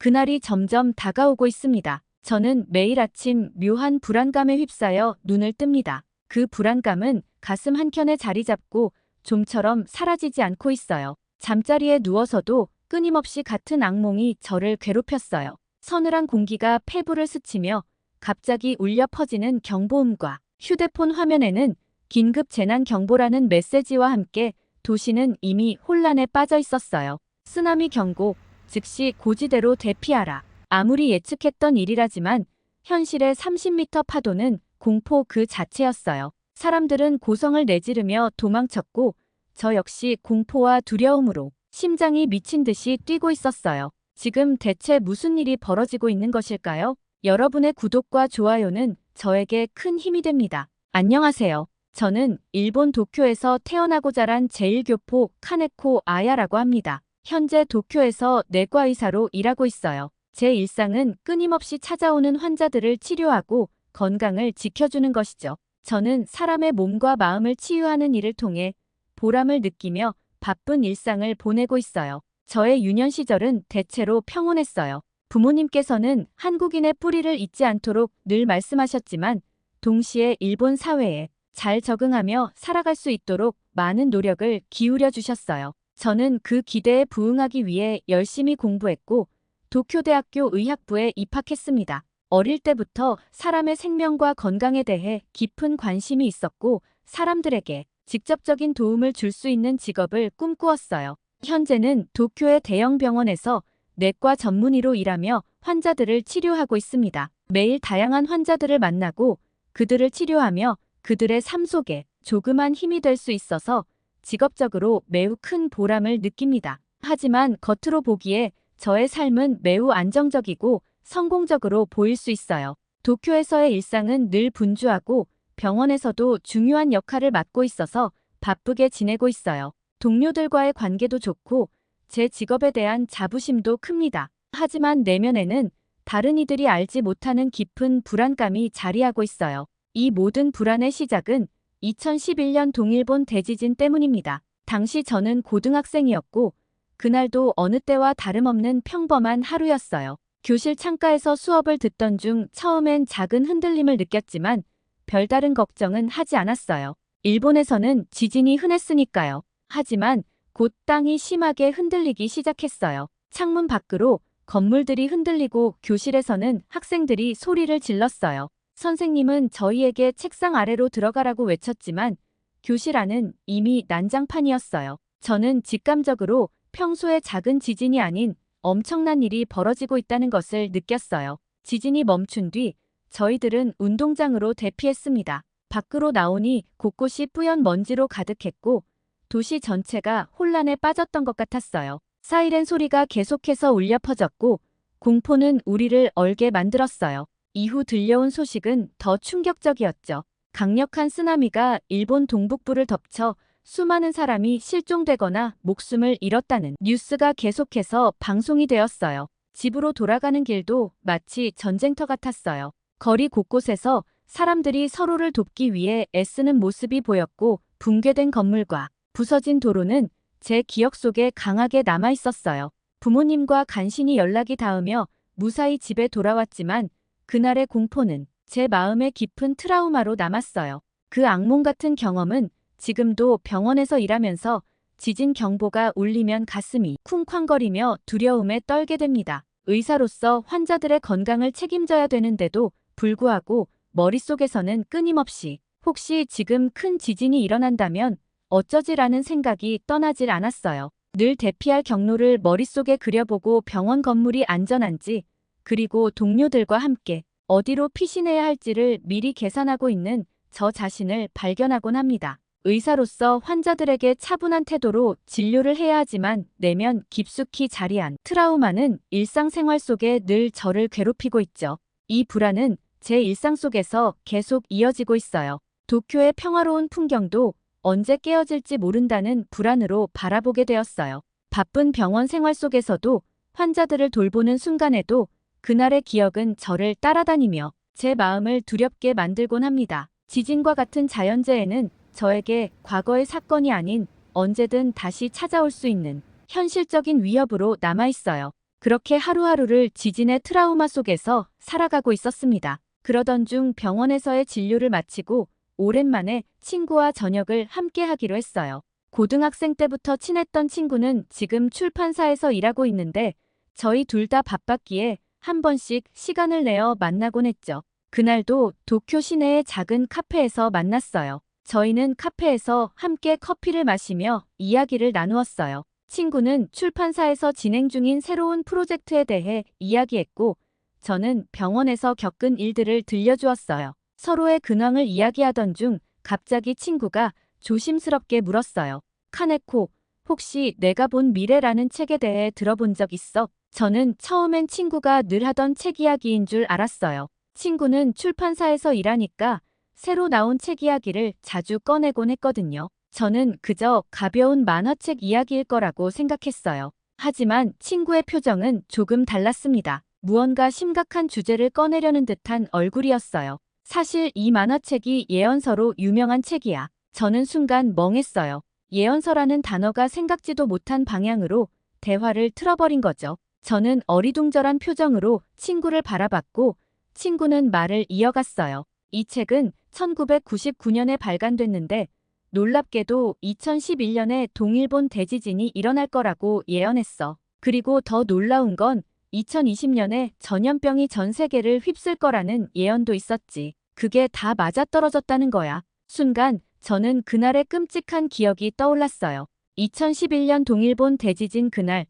그날이 점점 다가오고 있습니다. 저는 매일 아침 묘한 불안감에 휩싸여 눈을 뜹니다. 그 불안감은 가슴 한켠에 자리 잡고 좀처럼 사라지지 않고 있어요. 잠자리에 누워서도 끊임없이 같은 악몽이 저를 괴롭혔어요. 서늘한 공기가 폐부를 스치며 갑자기 울려 퍼지는 경보음과 휴대폰 화면에는 긴급 재난 경보라는 메시지와 함께 도시는 이미 혼란에 빠져 있었어요. 쓰나미 경고, 즉시 고지대로 대피하라. 아무리 예측했던 일이라지만 현실의 30m 파도는 공포 그 자체였어요. 사람들은 고성을 내지르며 도망쳤고 저 역시 공포와 두려움으로 심장이 미친 듯이 뛰고 있었어요. 지금 대체 무슨 일이 벌어지고 있는 것일까요? 여러분의 구독과 좋아요는 저에게 큰 힘이 됩니다. 안녕하세요. 저는 일본 도쿄에서 태어나고 자란 제1교포 카네코 아야라고 합니다. 현재 도쿄에서 내과의사로 일하고 있어요. 제 일상은 끊임없이 찾아오는 환자들을 치료하고 건강을 지켜주는 것이죠. 저는 사람의 몸과 마음을 치유하는 일을 통해 보람을 느끼며 바쁜 일상을 보내고 있어요. 저의 유년 시절은 대체로 평온했어요. 부모님께서는 한국인의 뿌리를 잊지 않도록 늘 말씀하셨지만 동시에 일본 사회에 잘 적응하며 살아갈 수 있도록 많은 노력을 기울여 주셨어요. 저는 그 기대에 부응하기 위해 열심히 공부했고 도쿄대학교 의학부에 입학했습니다. 어릴 때부터 사람의 생명과 건강에 대해 깊은 관심이 있었고 사람들에게 직접적인 도움을 줄 수 있는 직업을 꿈꾸었어요. 현재는 도쿄의 대형 병원에서 내과 전문의로 일하며 환자들을 치료하고 있습니다. 매일 다양한 환자들을 만나고 그들을 치료하며 그들의 삶 속에 조그만 힘이 될 수 있어서 직업적으로 매우 큰 보람을 느낍니다. 하지만 겉으로 보기에 저의 삶은 매우 안정적이고 성공적으로 보일 수 있어요. 도쿄에서의 일상은 늘 분주하고 병원에서도 중요한 역할을 맡고 있어서 바쁘게 지내고 있어요. 동료들과의 관계도 좋고 제 직업에 대한 자부심도 큽니다. 하지만 내면에는 다른 이들이 알지 못하는 깊은 불안감이 자리하고 있어요. 이 모든 불안의 시작은 2011년 동일본 대지진 때문입니다. 당시 저는 고등학생이었고 그날도 어느 때와 다름없는 평범한 하루였어요. 교실 창가에서 수업을 듣던 중 처음엔 작은 흔들림을 느꼈지만 별다른 걱정은 하지 않았어요. 일본에서는 지진이 흔했으니까요. 하지만 곧 땅이 심하게 흔들리기 시작했어요. 창문 밖으로 건물들이 흔들리고 교실에서는 학생들이 소리를 질렀어요. 선생님은 저희에게 책상 아래로 들어가라고 외쳤지만 교실 안은 이미 난장판이었어요. 저는 직감적으로 평소에 작은 지진이 아닌 엄청난 일이 벌어지고 있다는 것을 느꼈어요. 지진이 멈춘 뒤 저희들은 운동장으로 대피했습니다. 밖으로 나오니 곳곳이 뿌연 먼지로 가득했고 도시 전체가 혼란에 빠졌던 것 같았어요. 사이렌 소리가 계속해서 울려 퍼졌고 공포는 우리를 얼게 만들었어요. 이후 들려온 소식은 더 충격적이었죠. 강력한 쓰나미가 일본 동북부를 덮쳐 수많은 사람이 실종되거나 목숨을 잃었다는 뉴스가 계속해서 방송이 되었어요. 집으로 돌아가는 길도 마치 전쟁터 같았어요. 거리 곳곳에서 사람들이 서로를 돕기 위해 애쓰는 모습이 보였고 붕괴된 건물과 부서진 도로는 제 기억 속에 강하게 남아 있었어요. 부모님과 간신히 연락이 닿으며 무사히 집에 돌아왔지만 그날의 공포는 제 마음에 깊은 트라우마로 남았어요. 그 악몽 같은 경험은 지금도 병원에서 일하면서 지진 경보가 울리면 가슴이 쿵쾅거리며 두려움에 떨게 됩니다. 의사로서 환자들의 건강을 책임져야 되는데도 불구하고 머릿속에서는 끊임없이 혹시 지금 큰 지진이 일어난다면 어쩌지라는 생각이 떠나질 않았어요. 늘 대피할 경로를 머릿속에 그려보고 병원 건물이 안전한지 그리고 동료들과 함께 어디로 피신해야 할지를 미리 계산하고 있는 저 자신을 발견하곤 합니다. 의사로서 환자들에게 차분한 태도로 진료를 해야 하지만 내면 깊숙이 자리한 트라우마는 일상생활 속에 늘 저를 괴롭히고 있죠. 이 불안은 제 일상 속에서 계속 이어지고 있어요. 도쿄의 평화로운 풍경도 언제 깨어질지 모른다는 불안으로 바라보게 되었어요. 바쁜 병원 생활 속에서도 환자들을 돌보는 순간에도 그날의 기억은 저를 따라다니며 제 마음을 두렵게 만들곤 합니다. 지진과 같은 자연재해는 저에게 과거의 사건이 아닌 언제든 다시 찾아올 수 있는 현실적인 위협으로 남아있어요. 그렇게 하루하루를 지진의 트라우마 속에서 살아가고 있었습니다. 그러던 중 병원에서의 진료를 마치고 오랜만에 친구와 저녁을 함께 하기로 했어요. 고등학생 때부터 친했던 친구는 지금 출판사에서 일하고 있는데 저희 둘 다 바빴기에 한 번씩 시간을 내어 만나곤 했죠. 그날도 도쿄 시내의 작은 카페에서 만났어요. 저희는 카페에서 함께 커피를 마시며 이야기를 나누었어요. 친구는 출판사에서 진행 중인 새로운 프로젝트에 대해 이야기했고 저는 병원에서 겪은 일들을 들려주었어요. 서로의 근황을 이야기하던 중 갑자기 친구가 조심스럽게 물었어요. 카네코, 혹시 내가 본 미래라는 책에 대해 들어본 적 있어? 저는 처음엔 친구가 늘 하던 책 이야기인 줄 알았어요. 친구는 출판사에서 일하니까 새로 나온 책 이야기를 자주 꺼내곤 했거든요. 저는 그저 가벼운 만화책 이야기일 거라고 생각했어요. 하지만 친구의 표정은 조금 달랐습니다. 무언가 심각한 주제를 꺼내려는 듯한 얼굴이었어요. 사실 이 만화책이 예언서로 유명한 책이야. 저는 순간 멍했어요. 예언서라는 단어가 생각지도 못한 방향으로 대화를 틀어버린 거죠. 저는 어리둥절한 표정으로 친구를 바라봤고 친구는 말을 이어갔어요. 이 책은 1999년에 발간됐는데 놀랍게도 2011년에 동일본 대지진이 일어날 거라고 예언했어. 그리고 더 놀라운 건 2020년에 전염병이 전 세계를 휩쓸 거라는 예언도 있었지. 그게 다 맞아떨어졌다는 거야. 순간 저는 그날의 끔찍한 기억이 떠올랐어요. 2011년 동일본 대지진 그날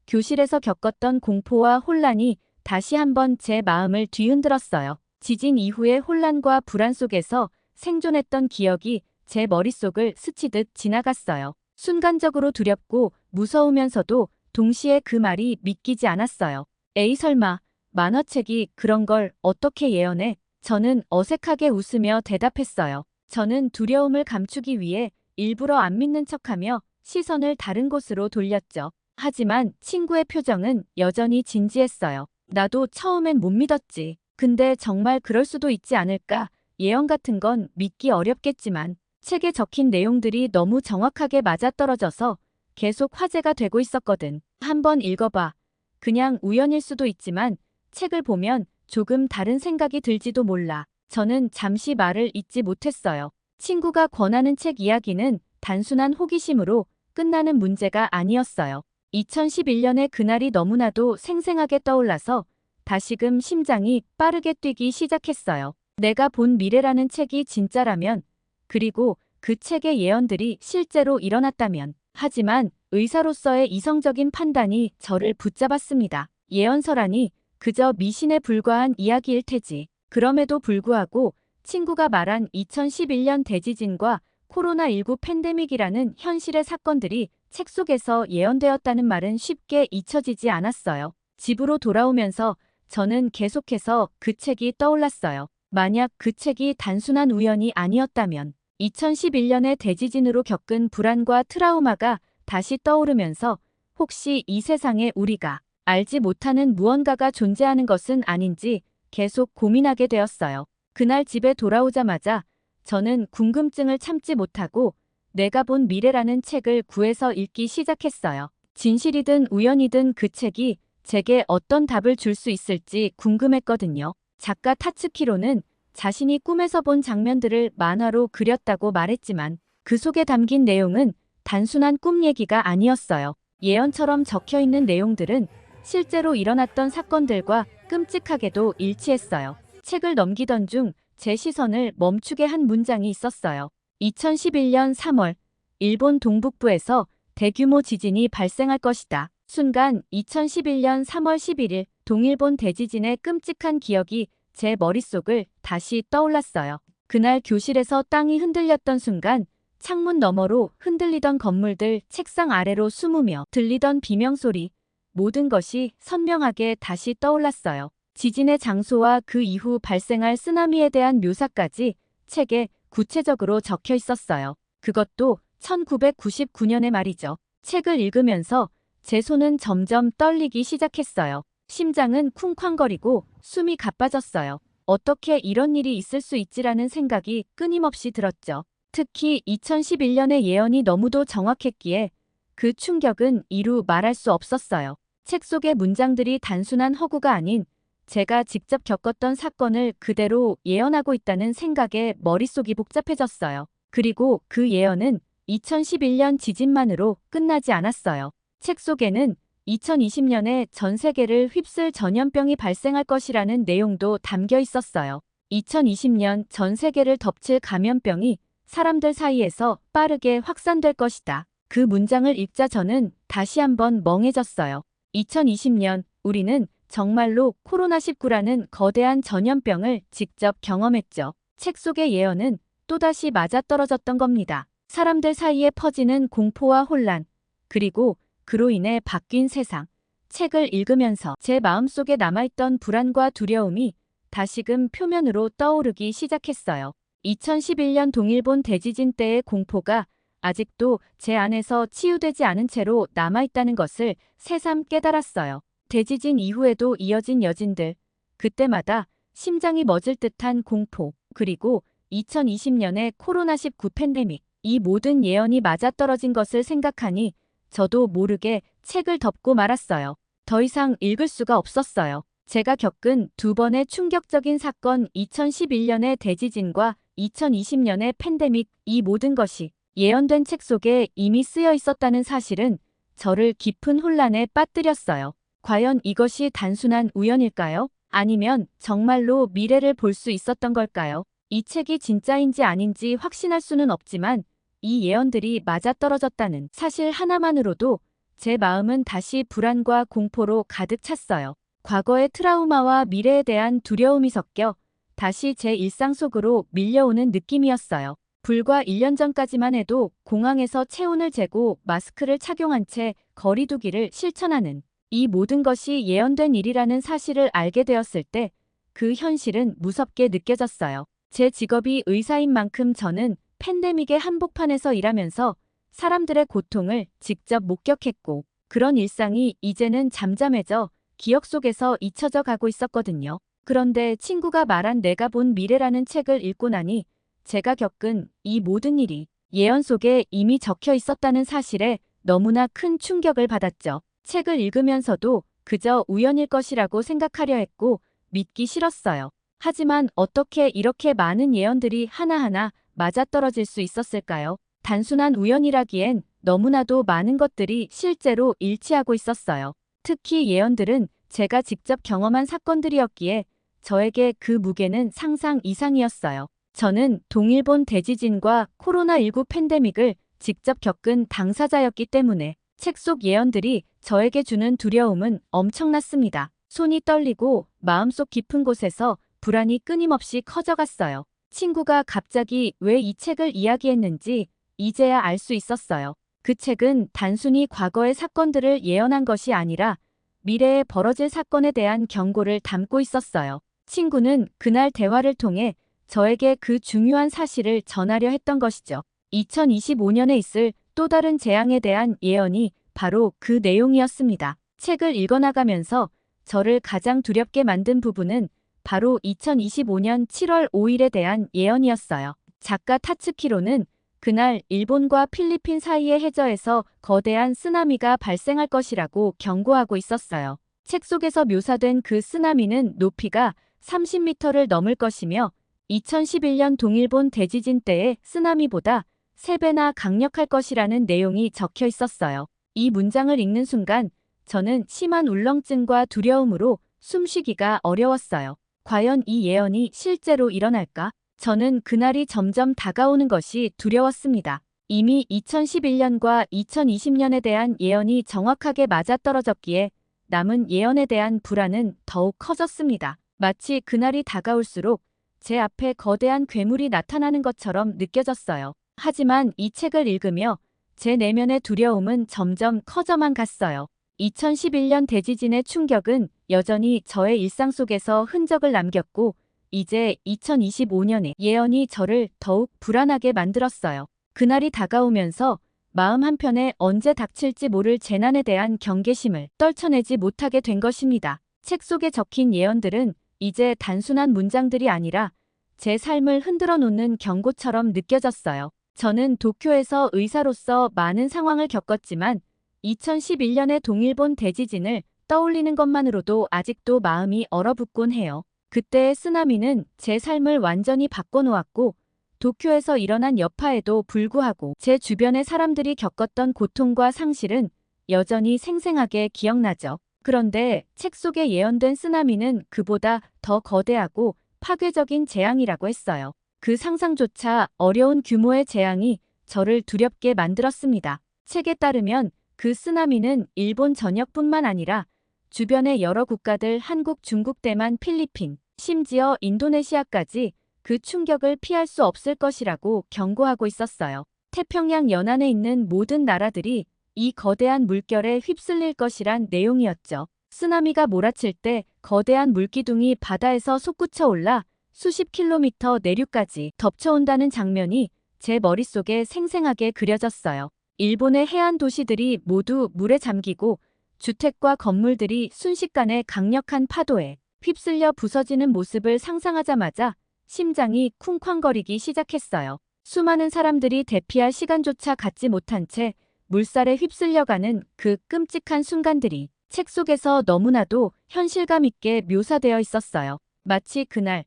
교실에서 겪었던 공포와 혼란이 다시 한번 제 마음을 뒤흔들었어요. 지진 이후의 혼란과 불안 속에서 생존했던 기억이 제 머릿속을 스치듯 지나갔어요. 순간적으로 두렵고 무서우면서도 동시에 그 말이 믿기지 않았어요. 에이 설마 만화책이 그런 걸 어떻게 예언해? 저는 어색하게 웃으며 대답했어요. 저는 두려움을 감추기 위해 일부러 안 믿는 척하며 시선을 다른 곳으로 돌렸죠. 하지만 친구의 표정은 여전히 진지했어요. 나도 처음엔 못 믿었지. 근데 정말 그럴 수도 있지 않을까? 예언 같은 건 믿기 어렵겠지만 책에 적힌 내용들이 너무 정확하게 맞아떨어져서 계속 화제가 되고 있었거든. 한번 읽어봐. 그냥 우연일 수도 있지만 책을 보면 조금 다른 생각이 들지도 몰라. 저는 잠시 말을 잇지 못했어요. 친구가 권하는 책 이야기는 단순한 호기심으로 끝나는 문제가 아니었어요. 2011년의 그날이 너무나도 생생하게 떠올라서 다시금 심장이 빠르게 뛰기 시작했어요. 내가 본 미래라는 책이 진짜라면, 그리고 그 책의 예언들이 실제로 일어났다면. 하지만 의사로서의 이성적인 판단이 저를 붙잡았습니다. 예언서라니 그저 미신에 불과한 이야기일 테지. 그럼에도 불구하고 친구가 말한 2011년 대지진과 코로나19 팬데믹이라는 현실의 사건들이 책 속에서 예언되었다는 말은 쉽게 잊혀지지 않았어요. 집으로 돌아오면서 저는 계속해서 그 책이 떠올랐어요. 만약 그 책이 단순한 우연이 아니었다면 2011년의 대지진으로 겪은 불안과 트라우마가 다시 떠오르면서 혹시 이 세상에 우리가 알지 못하는 무언가가 존재하는 것은 아닌지 계속 고민하게 되었어요. 그날 집에 돌아오자마자 저는 궁금증을 참지 못하고 내가 본 미래라는 책을 구해서 읽기 시작했어요. 진실이든 우연이든 그 책이 제게 어떤 답을 줄 수 있을지 궁금했거든요. 작가 타츠키로는 자신이 꿈에서 본 장면들을 만화로 그렸다고 말했지만 그 속에 담긴 내용은 단순한 꿈 얘기가 아니었어요. 예언처럼 적혀있는 내용들은 실제로 일어났던 사건들과 끔찍하게도 일치했어요. 책을 넘기던 중 제 시선을 멈추게 한 문장이 있었어요. 2011년 3월, 일본 동북부에서 대규모 지진이 발생할 것이다. 순간 2011년 3월 11일 동일본 대지진의 끔찍한 기억이 제 머릿속을 다시 떠올랐어요. 그날 교실에서 땅이 흔들렸던 순간 창문 너머로 흔들리던 건물들, 책상 아래로 숨으며 들리던 비명소리, 모든 것이 선명하게 다시 떠올랐어요. 지진의 장소와 그 이후 발생할 쓰나미에 대한 묘사까지 책에 구체적으로 적혀 있었어요. 그것도 1999년의 말이죠. 책을 읽으면서 제 손은 점점 떨리기 시작했어요. 심장은 쿵쾅거리고 숨이 가빠졌어요. 어떻게 이런 일이 있을 수 있지라는 생각이 끊임없이 들었죠. 특히 2011년의 예언이 너무도 정확했기에 그 충격은 이루 말할 수 없었어요. 책 속의 문장들이 단순한 허구가 아닌 제가 직접 겪었던 사건을 그대로 예언하고 있다는 생각에 머릿속이 복잡해졌어요. 그리고 그 예언은 2011년 지진만으로 끝나지 않았어요. 책 속에는 2020년에 전 세계를 휩쓸 전염병이 발생할 것이라는 내용도 담겨 있었어요. 2020년 전 세계를 덮칠 감염병이 사람들 사이에서 빠르게 확산될 것이다. 그 문장을 읽자 저는 다시 한번 멍해졌어요. 2020년 우리는 정말로 코로나19라는 거대한 전염병을 직접 경험했죠. 책 속의 예언은 또다시 맞아떨어졌던 겁니다. 사람들 사이에 퍼지는 공포와 혼란, 그리고 그로 인해 바뀐 세상. 책을 읽으면서 제 마음속에 남아있던 불안과 두려움이 다시금 표면으로 떠오르기 시작했어요. 2011년 동일본 대지진 때의 공포가 아직도 제 안에서 치유되지 않은 채로 남아있다는 것을 새삼 깨달았어요. 대지진 이후에도 이어진 여진들, 그때마다 심장이 멎을 듯한 공포, 그리고 2020년의 코로나19 팬데믹, 이 모든 예언이 맞아떨어진 것을 생각하니 저도 모르게 책을 덮고 말았어요. 더 이상 읽을 수가 없었어요. 제가 겪은 두 번의 충격적인 사건, 2011년의 대지진과 2020년의 팬데믹, 이 모든 것이 예언된 책 속에 이미 쓰여 있었다는 사실은 저를 깊은 혼란에 빠뜨렸어요. 과연 이것이 단순한 우연일까요? 아니면 정말로 미래를 볼 수 있었던 걸까요? 이 책이 진짜인지 아닌지 확신할 수는 없지만 이 예언들이 맞아떨어졌다는 사실 하나만으로도 제 마음은 다시 불안과 공포로 가득 찼어요. 과거의 트라우마와 미래에 대한 두려움이 섞여 다시 제 일상 속으로 밀려오는 느낌이었어요. 불과 1년 전까지만 해도 공항에서 체온을 재고 마스크를 착용한 채 거리 두기를 실천하는 이 모든 것이 예언된 일이라는 사실을 알게 되었을 때 그 현실은 무섭게 느껴졌어요. 제 직업이 의사인 만큼 저는 팬데믹의 한복판에서 일하면서 사람들의 고통을 직접 목격했고 그런 일상이 이제는 잠잠해져 기억 속에서 잊혀져 가고 있었거든요. 그런데 친구가 말한 내가 본 미래라는 책을 읽고 나니 제가 겪은 이 모든 일이 예언 속에 이미 적혀 있었다는 사실에 너무나 큰 충격을 받았죠. 책을 읽으면서도 그저 우연일 것이라고 생각하려 했고 믿기 싫었어요. 하지만 어떻게 이렇게 많은 예언들이 하나하나 맞아떨어질 수 있었을까요? 단순한 우연이라기엔 너무나도 많은 것들이 실제로 일치하고 있었어요. 특히 예언들은 제가 직접 경험한 사건들이었기에 저에게 그 무게는 상상 이상이었어요. 저는 동일본 대지진과 코로나19 팬데믹을 직접 겪은 당사자였기 때문에 책 속 예언들이 저에게 주는 두려움은 엄청났습니다. 손이 떨리고 마음속 깊은 곳에서 불안이 끊임없이 커져갔어요. 친구가 갑자기 왜 이 책을 이야기했는지 이제야 알 수 있었어요. 그 책은 단순히 과거의 사건들을 예언한 것이 아니라 미래에 벌어질 사건에 대한 경고를 담고 있었어요. 친구는 그날 대화를 통해 저에게 그 중요한 사실을 전하려 했던 것이죠. 2025년에 있을 또 다른 재앙에 대한 예언이 바로 그 내용이었습니다. 책을 읽어나가면서 저를 가장 두렵게 만든 부분은 바로 2025년 7월 5일에 대한 예언이었어요. 작가 타츠키로는 그날 일본과 필리핀 사이의 해저에서 거대한 쓰나미가 발생할 것이라고 경고하고 있었어요. 책 속에서 묘사된 그 쓰나미는 높이가 30m를 넘을 것이며 2011년 동일본 대지진 때의 쓰나미보다 3배나 강력할 것이라는 내용이 적혀 있었어요. 이 문장을 읽는 순간 저는 심한 울렁증과 두려움으로 숨쉬기가 어려웠어요. 과연 이 예언이 실제로 일어날까? 저는 그날이 점점 다가오는 것이 두려웠습니다. 이미 2011년과 2020년에 대한 예언이 정확하게 맞아떨어졌기에 남은 예언에 대한 불안은 더욱 커졌습니다. 마치 그날이 다가올수록 제 앞에 거대한 괴물이 나타나는 것처럼 느껴졌어요. 하지만 이 책을 읽으며 제 내면의 두려움은 점점 커져만 갔어요. 2011년 대지진의 충격은 여전히 저의 일상 속에서 흔적을 남겼고 이제 2025년의 예언이 저를 더욱 불안하게 만들었어요. 그날이 다가오면서 마음 한편에 언제 닥칠지 모를 재난에 대한 경계심을 떨쳐내지 못하게 된 것입니다. 책 속에 적힌 예언들은 이제 단순한 문장들이 아니라 제 삶을 흔들어 놓는 경고처럼 느껴졌어요. 저는 도쿄에서 의사로서 많은 상황을 겪었지만 2011년의 동일본 대지진을 떠올리는 것만으로도 아직도 마음이 얼어붙곤 해요. 그때의 쓰나미는 제 삶을 완전히 바꿔놓았고 도쿄에서 일어난 여파에도 불구하고 제 주변의 사람들이 겪었던 고통과 상실은 여전히 생생하게 기억나죠. 그런데 책 속에 예언된 쓰나미는 그보다 더 거대하고 파괴적인 재앙이라고 했어요. 그 상상조차 어려운 규모의 재앙이 저를 두렵게 만들었습니다. 책에 따르면 그 쓰나미는 일본 전역뿐만 아니라 주변의 여러 국가들 한국, 중국, 대만, 필리핀, 심지어 인도네시아까지 그 충격을 피할 수 없을 것이라고 경고하고 있었어요. 태평양 연안에 있는 모든 나라들이 이 거대한 물결에 휩쓸릴 것이란 내용이었죠. 쓰나미가 몰아칠 때 거대한 물기둥이 바다에서 솟구쳐 올라 수십 킬로미터 내륙까지 덮쳐온다는 장면이 제 머릿속에 생생하게 그려졌어요. 일본의 해안 도시들이 모두 물에 잠기고 주택과 건물들이 순식간에 강력한 파도에 휩쓸려 부서지는 모습을 상상하자마자 심장이 쿵쾅거리기 시작했어요. 수많은 사람들이 대피할 시간조차 갖지 못한 채 물살에 휩쓸려가는 그 끔찍한 순간들이 책 속에서 너무나도 현실감 있게 묘사되어 있었어요. 마치 그날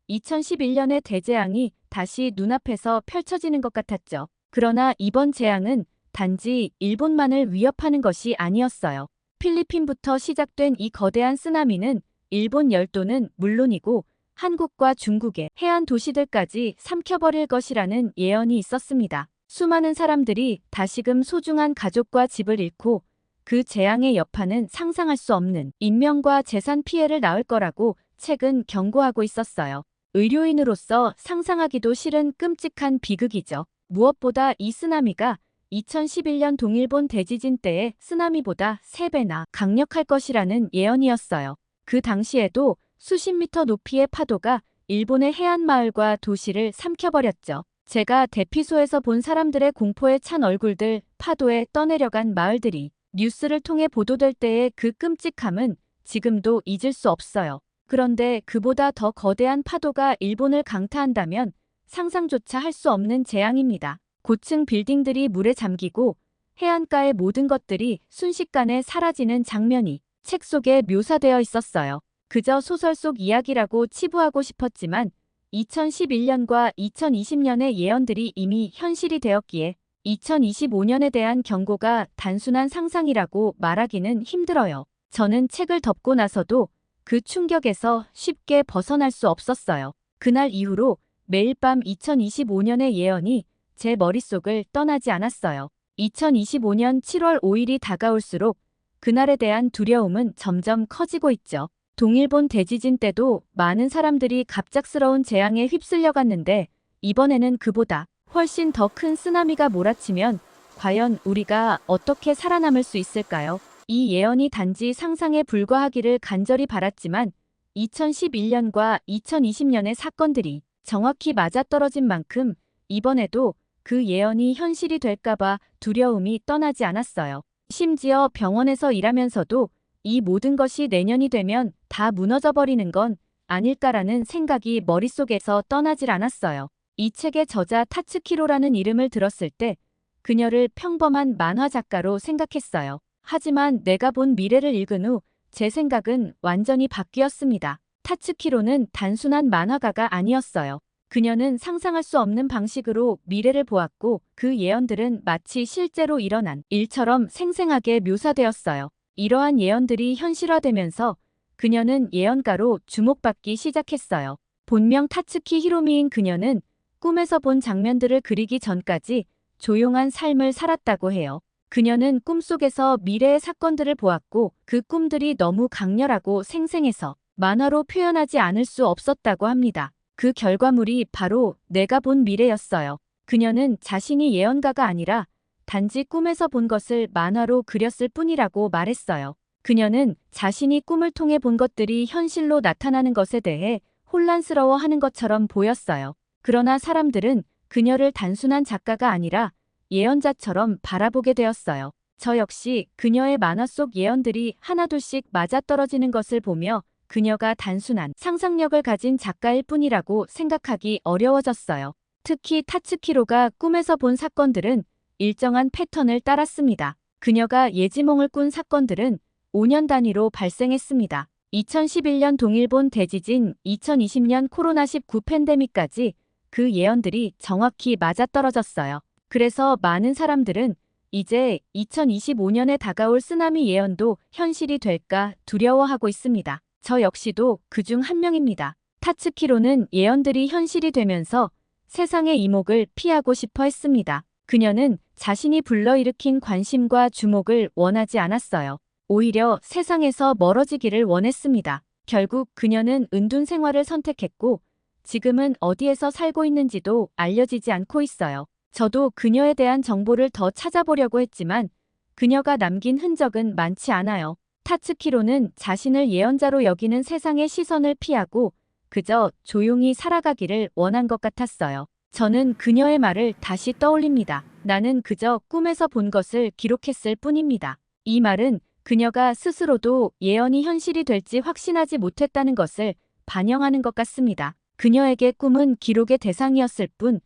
2011년의 대재앙이 다시 눈앞에서 펼쳐지는 것 같았죠. 그러나 이번 재앙은 단지 일본만을 위협하는 것이 아니었어요. 필리핀부터 시작된 이 거대한 쓰나미는 일본 열도는 물론이고 한국과 중국의 해안 도시들까지 삼켜버릴 것이라는 예언이 있었습니다. 수많은 사람들이 다시금 소중한 가족과 집을 잃고 그 재앙의 여파는 상상할 수 없는 인명과 재산 피해를 낳을 거라고 책은 경고하고 있었어요. 의료인으로서 상상하기도 싫은 끔찍한 비극이죠. 무엇보다 이 쓰나미가 2011년 동일본 대지진 때의 쓰나미보다 3배나 강력할 것이라는 예언이었어요. 그 당시에도 수십 미터 높이의 파도가 일본의 해안 마을과 도시를 삼켜버렸죠. 제가 대피소에서 본 사람들의 공포에 찬 얼굴들, 파도에 떠내려간 마을들이 뉴스를 통해 보도될 때의 그 끔찍함은 지금도 잊을 수 없어요. 그런데 그보다 더 거대한 파도가 일본을 강타한다면 상상조차 할 수 없는 재앙입니다. 고층 빌딩들이 물에 잠기고 해안가의 모든 것들이 순식간에 사라지는 장면이 책 속에 묘사되어 있었어요. 그저 소설 속 이야기라고 치부하고 싶었지만 2011년과 2020년의 예언들이 이미 현실이 되었기에 2025년에 대한 경고가 단순한 상상이라고 말하기는 힘들어요. 저는 책을 덮고 나서도 그 충격에서 쉽게 벗어날 수 없었어요. 그날 이후로 매일 밤 2025년의 예언이 제 머릿속을 떠나지 않았어요. 2025년 7월 5일이 다가올수록 그날에 대한 두려움은 점점 커지고 있죠. 동일본 대지진 때도 많은 사람들이 갑작스러운 재앙에 휩쓸려갔는데 이번에는 그보다 훨씬 더 큰 쓰나미가 몰아치면 과연 우리가 어떻게 살아남을 수 있을까요? 이 예언이 단지 상상에 불과하기를 간절히 바랐지만 2011년과 2020년의 사건들이 정확히 맞아떨어진 만큼 이번에도 그 예언이 현실이 될까봐 두려움이 떠나지 않았어요. 심지어 병원에서 일하면서도 이 모든 것이 내년이 되면 다 무너져버리는 건 아닐까라는 생각이 머릿속에서 떠나질 않았어요. 이 책의 저자 타츠키로라는 이름을 들었을 때 그녀를 평범한 만화 작가로 생각했어요. 하지만 내가 본 미래를 읽은 후 제 생각은 완전히 바뀌었습니다. 타츠키로는 단순한 만화가가 아니었어요. 그녀는 상상할 수 없는 방식으로 미래를 보았고 그 예언들은 마치 실제로 일어난 일처럼 생생하게 묘사되었어요. 이러한 예언들이 현실화되면서 그녀는 예언가로 주목받기 시작했어요. 본명 타츠키 히로미인 그녀는 꿈에서 본 장면들을 그리기 전까지 조용한 삶을 살았다고 해요. 그녀는 꿈속에서 미래의 사건들을 보았고 그 꿈들이 너무 강렬하고 생생해서 만화로 표현하지 않을 수 없었다고 합니다. 그 결과물이 바로 내가 본 미래였어요. 그녀는 자신이 예언가가 아니라 단지 꿈에서 본 것을 만화로 그렸을 뿐이라고 말했어요. 그녀는 자신이 꿈을 통해 본 것들이 현실로 나타나는 것에 대해 혼란스러워하는 것처럼 보였어요. 그러나 사람들은 그녀를 단순한 작가가 아니라 예언자처럼 바라보게 되었어요. 저 역시 그녀의 만화 속 예언들이 하나둘씩 맞아떨어지는 것을 보며 그녀가 단순한 상상력을 가진 작가일 뿐이라고 생각하기 어려워졌어요. 특히 타츠키로가 꿈에서 본 사건들은 일정한 패턴을 따랐습니다. 그녀가 예지몽을 꾼 사건들은 5년 단위로 발생했습니다. 2011년 동일본 대지진, 2020년 코로나19 팬데믹까지 그 예언들이 정확히 맞아떨어졌어요. 그래서 많은 사람들은 이제 2025년에 다가올 쓰나미 예언도 현실이 될까 두려워하고 있습니다. 저 역시도 그중 한 명입니다. 타츠키로는 예언들이 현실이 되면서 세상의 이목을 피하고 싶어 했습니다. 그녀는 자신이 불러일으킨 관심과 주목을 원하지 않았어요. 오히려 세상에서 멀어지기를 원했습니다. 결국 그녀는 은둔 생활을 선택했고 지금은 어디에서 살고 있는지도 알려지지 않고 있어요. 저도 그녀에 대한 정보를 더 찾아보려고 했지만 그녀가 남긴 흔적은 많지 않아요. 타츠키로는 자신을 예언자로 여기는 세상의 시선을 피하고 그저 조용히 살아가기를 원한 것 같았어요. 저는 그녀의 말을 다시 떠올립니다. 나는 그저 꿈에서 본 것을 기록했을 뿐입니다. 이 말은 그녀가 스스로도 예언이 현실이 될지 확신하지 못했다는 것을 반영하는 것 같습니다. 그녀에게 꿈은 기록의 대상이었을 뿐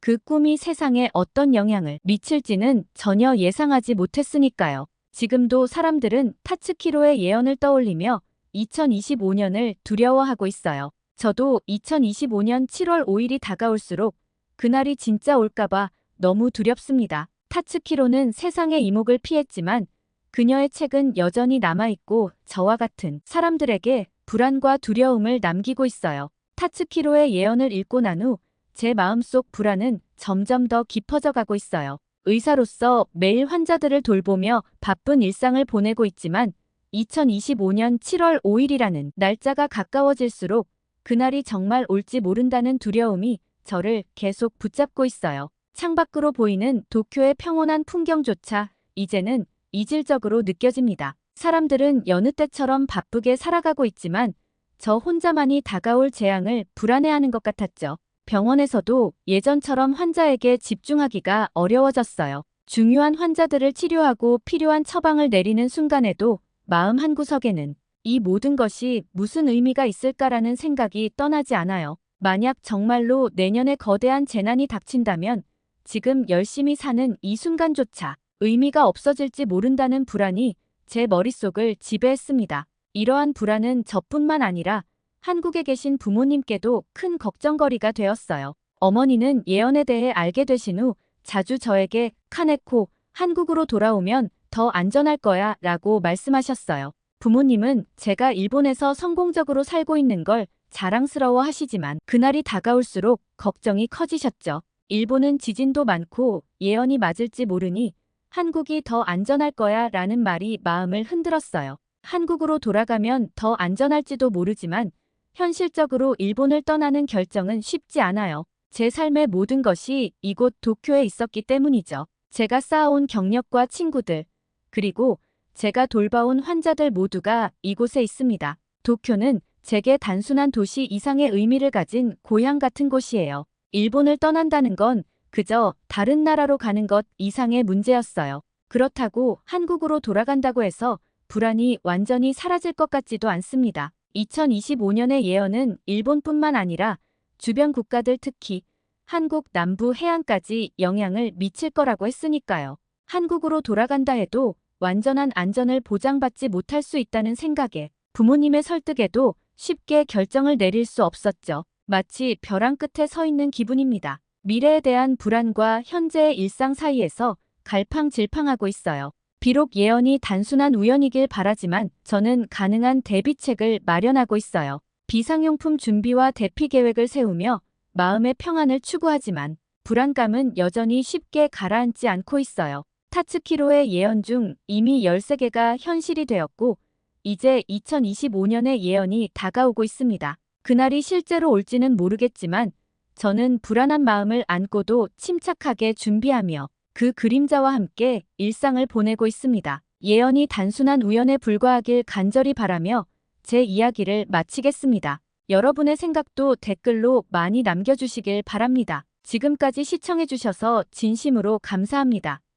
그 꿈이 세상에 어떤 영향을 미칠지는 전혀 예상하지 못했으니까요. 지금도 사람들은 타츠키로의 예언을 떠올리며 2025년을 두려워하고 있어요. 저도 2025년 7월 5일이 다가올수록 그날이 진짜 올까봐 너무 두렵습니다. 타츠키로는 세상의 이목을 피했지만 그녀의 책은 여전히 남아있고 저와 같은 사람들에게 불안과 두려움을 남기고 있어요. 타츠키로의 예언을 읽고 난 후 제 마음속 불안은 점점 더 깊어져 가고 있어요. 의사로서 매일 환자들을 돌보며 바쁜 일상을 보내고 있지만 2025년 7월 5일이라는 날짜가 가까워질수록 그날이 정말 올지 모른다는 두려움이 저를 계속 붙잡고 있어요. 창밖으로 보이는 도쿄의 평온한 풍경조차 이제는 이질적으로 느껴집니다. 사람들은 여느 때처럼 바쁘게 살아가고 있지만 저 혼자만이 다가올 재앙을 불안해하는 것 같았죠. 병원에서도 예전처럼 환자에게 집중하기가 어려워졌어요. 중요한 환자들을 치료하고 필요한 처방을 내리는 순간에도 마음 한구석에는 이 모든 것이 무슨 의미가 있을까라는 생각이 떠나지 않아요. 만약 정말로 내년에 거대한 재난이 닥친다면 지금 열심히 사는 이 순간조차 의미가 없어질지 모른다는 불안이 제 머릿속을 지배했습니다. 이러한 불안은 저뿐만 아니라 한국에 계신 부모님께도 큰 걱정거리가 되었어요. 어머니는 예언에 대해 알게 되신 후 자주 저에게 카네코, 한국으로 돌아오면 더 안전할 거야 라고 말씀하셨어요. 부모님은 제가 일본에서 성공적으로 살고 있는 걸 자랑스러워 하시지만 그날이 다가올수록 걱정이 커지셨죠. 일본은 지진도 많고 예언이 맞을지 모르니 한국이 더 안전할 거야 라는 말이 마음을 흔들었어요. 한국으로 돌아가면 더 안전할지도 모르지만 현실적으로 일본을 떠나는 결정은 쉽지 않아요. 제 삶의 모든 것이 이곳 도쿄에 있었기 때문이죠. 제가 쌓아온 경력과 친구들, 그리고 제가 돌봐온 환자들 모두가 이곳에 있습니다. 도쿄는 제게 단순한 도시 이상의 의미를 가진 고향 같은 곳이에요. 일본을 떠난다는 건 그저 다른 나라로 가는 것 이상의 문제였어요. 그렇다고 한국으로 돌아간다고 해서 불안이 완전히 사라질 것 같지도 않습니다. 2025년의 예언은 일본뿐만 아니라 주변 국가들 특히 한국 남부 해안까지 영향을 미칠 거라고 했으니까요. 한국으로 돌아간다 해도 완전한 안전을 보장받지 못할 수 있다는 생각에 부모님의 설득에도 쉽게 결정을 내릴 수 없었죠. 마치 벼랑 끝에 서 있는 기분입니다. 미래에 대한 불안과 현재의 일상 사이에서 갈팡질팡하고 있어요. 비록 예언이 단순한 우연이길 바라지만 저는 가능한 대비책을 마련하고 있어요. 비상용품 준비와 대피 계획을 세우며 마음의 평안을 추구하지만 불안감은 여전히 쉽게 가라앉지 않고 있어요. 타츠키로의 예언 중 이미 13개가 현실이 되었고 이제 2025년의 예언이 다가오고 있습니다. 그날이 실제로 올지는 모르겠지만 저는 불안한 마음을 안고도 침착하게 준비하며 그 그림자와 함께 일상을 보내고 있습니다. 예언이 단순한 우연에 불과하길 간절히 바라며 제 이야기를 마치겠습니다. 여러분의 생각도 댓글로 많이 남겨주시길 바랍니다. 지금까지 시청해주셔서 진심으로 감사합니다.